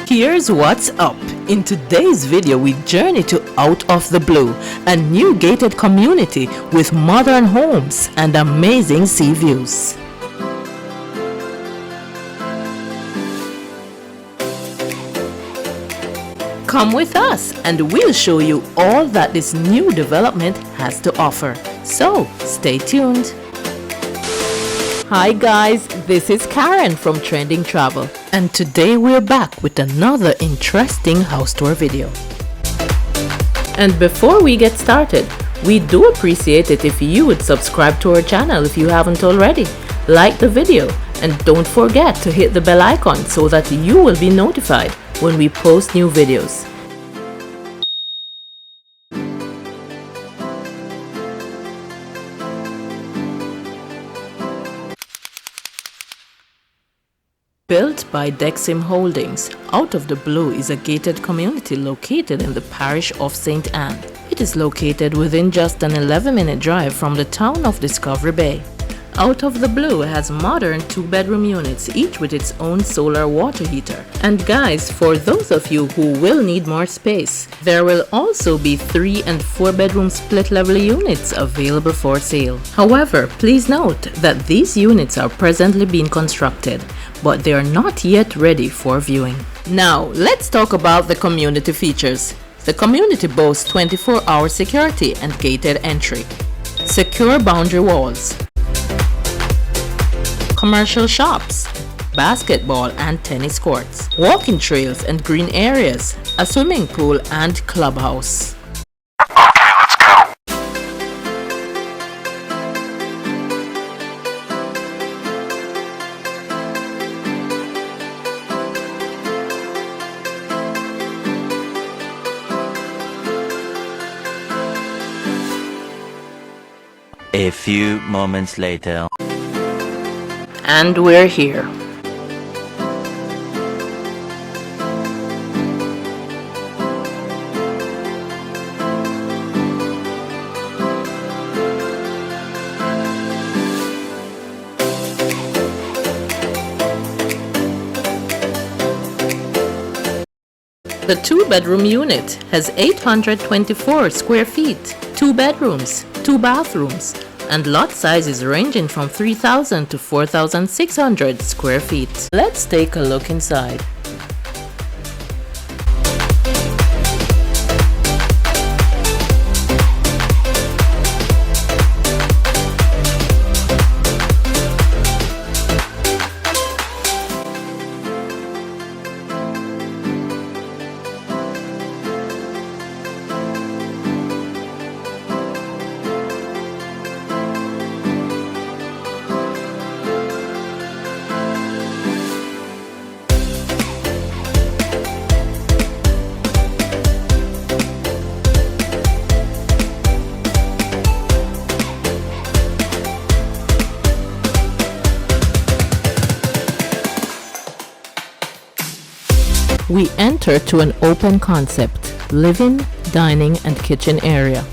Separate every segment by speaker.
Speaker 1: Here's what's up. In today's video, we journey to Out of the Blue, a new gated community with modern homes and amazing sea views. Come with us and we'll show you all that this new development has to offer. So, stay tuned. Hi guys, this is Karen from Trending Travel, and today we're back with another interesting house tour video. And before we get started, we do appreciate it if you would subscribe to our channel if you haven't already, like the video, and don't forget to hit the bell icon so that you will be notified when we post new videos. Built by Dexim Holdings, Out of the Blue is a gated community located in the parish of St. Anne. It is located within just an 11-minute drive from the town of Discovery Bay. Out of the Blue has modern 2-bedroom units, each with its own solar water heater. And guys, for those of you who will need more space, there will also be 3 and 4-bedroom split-level units available for sale. However, please note that these units are presently being constructed, but they are not yet ready for viewing. Now, let's talk about the community features. The community boasts 24-hour security and gated entry, secure boundary walls, commercial shops, basketball and tennis courts, walking trails and green areas, a swimming pool and clubhouse.
Speaker 2: Okay, let's go.
Speaker 3: A few moments later.
Speaker 1: And we're here. The 2-bedroom unit has 824 square feet, 2 bedrooms, 2 bathrooms, and lot sizes ranging from 3,000 to 4,600 square feet. Let's take a look inside. We enter to an open concept, living, dining, and kitchen area.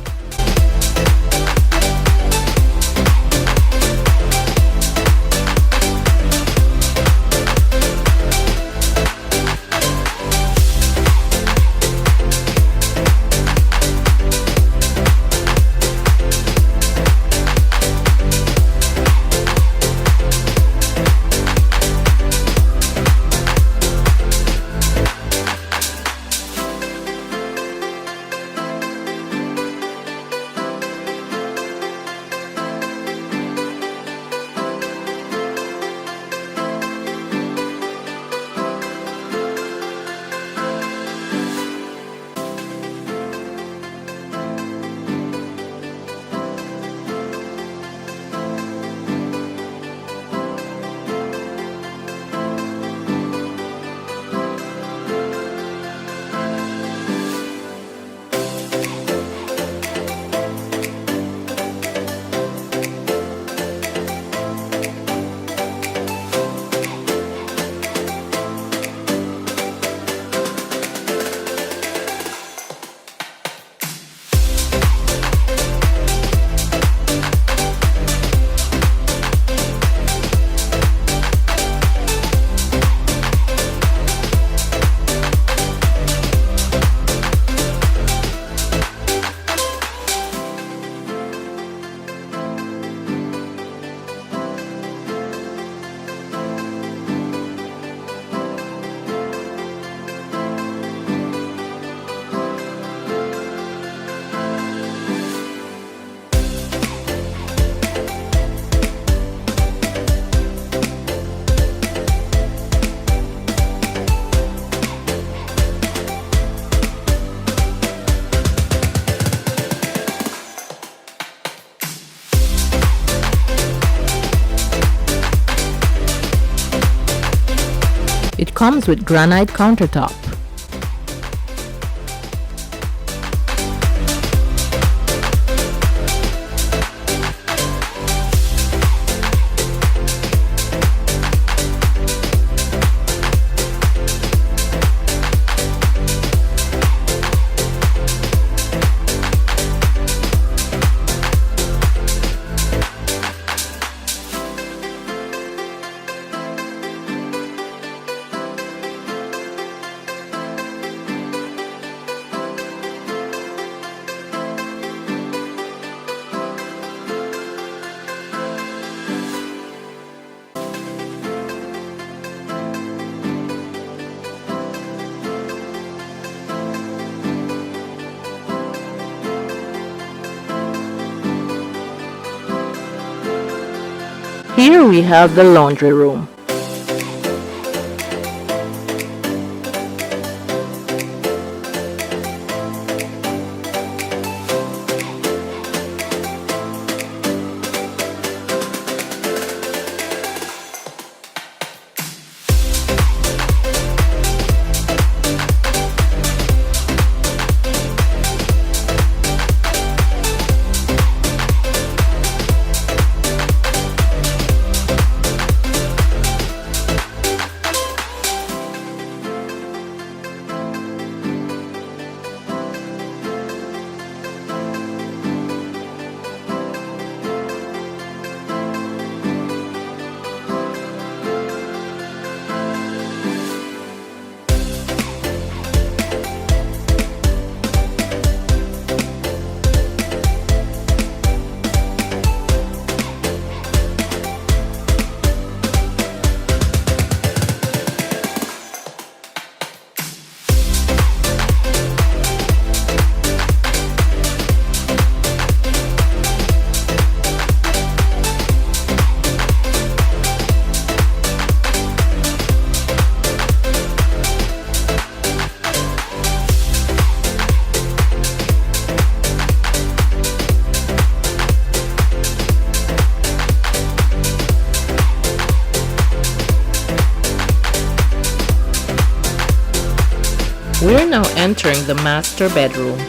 Speaker 1: It comes with granite countertop. Here we have the laundry room. We're now entering the master bedroom.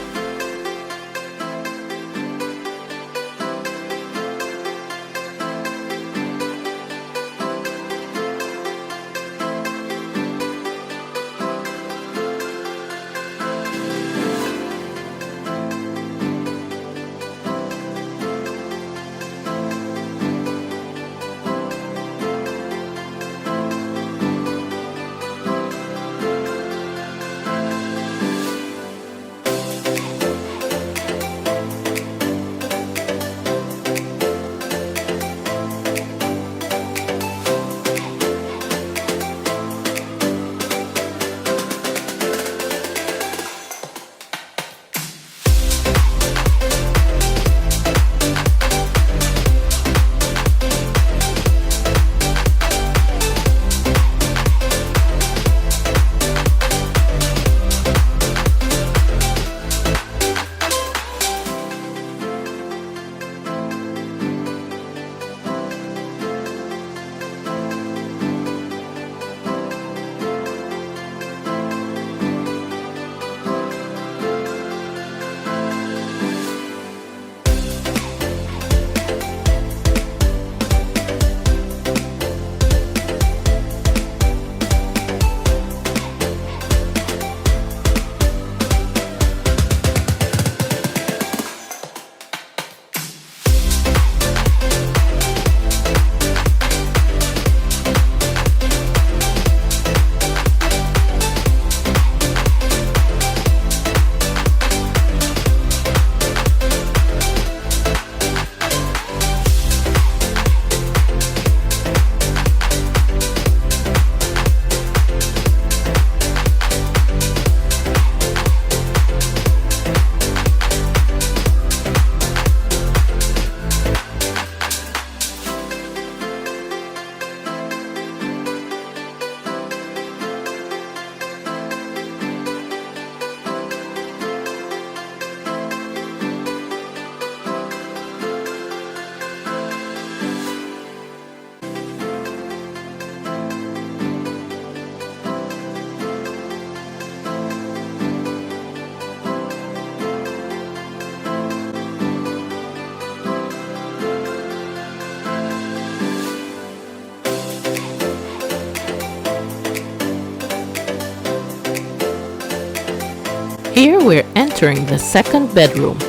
Speaker 1: Here we're entering the second bedroom.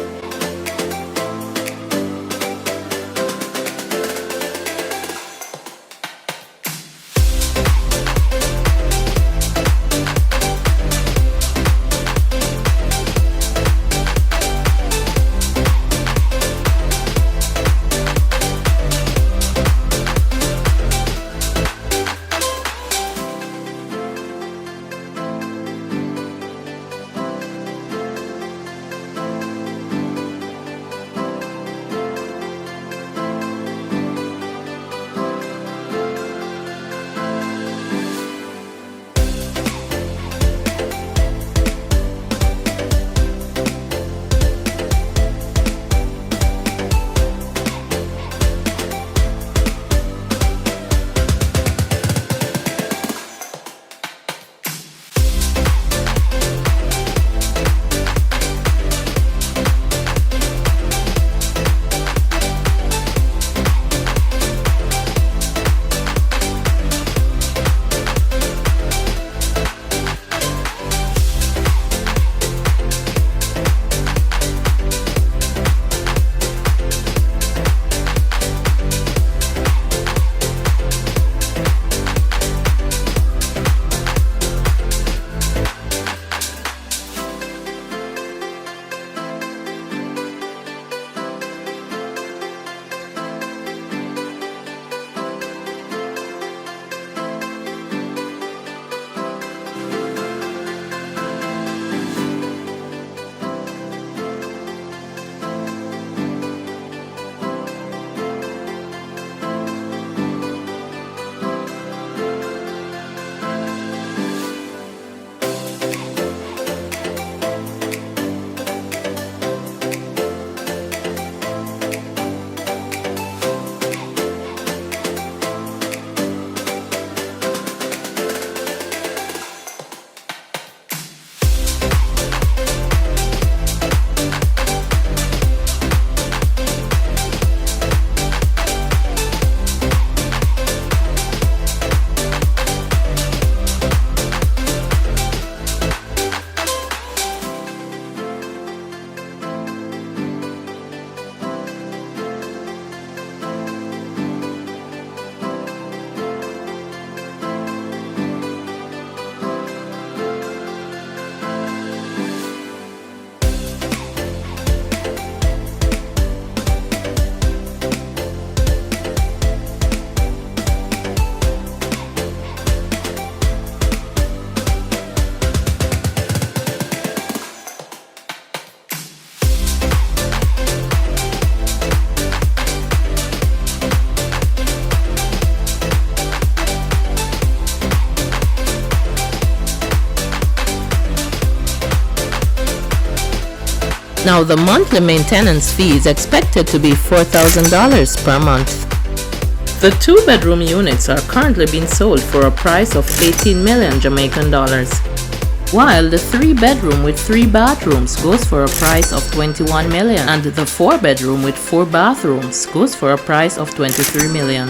Speaker 1: Now the monthly maintenance fee is expected to be $4,000 per month. The 2-bedroom units are currently being sold for a price of 18 million Jamaican dollars, while the 3-bedroom with 3 bathrooms goes for a price of 21 million and the 4-bedroom with 4 bathrooms goes for a price of 23 million.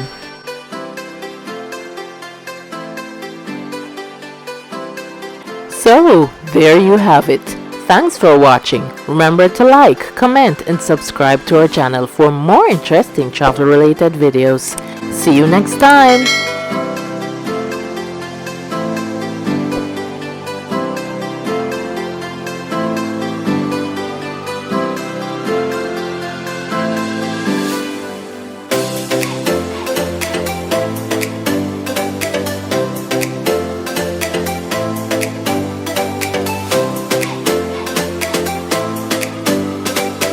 Speaker 1: So, there you have it. Thanks for watching. Remember to like, comment and subscribe to our channel for more interesting travel related videos. See you next time.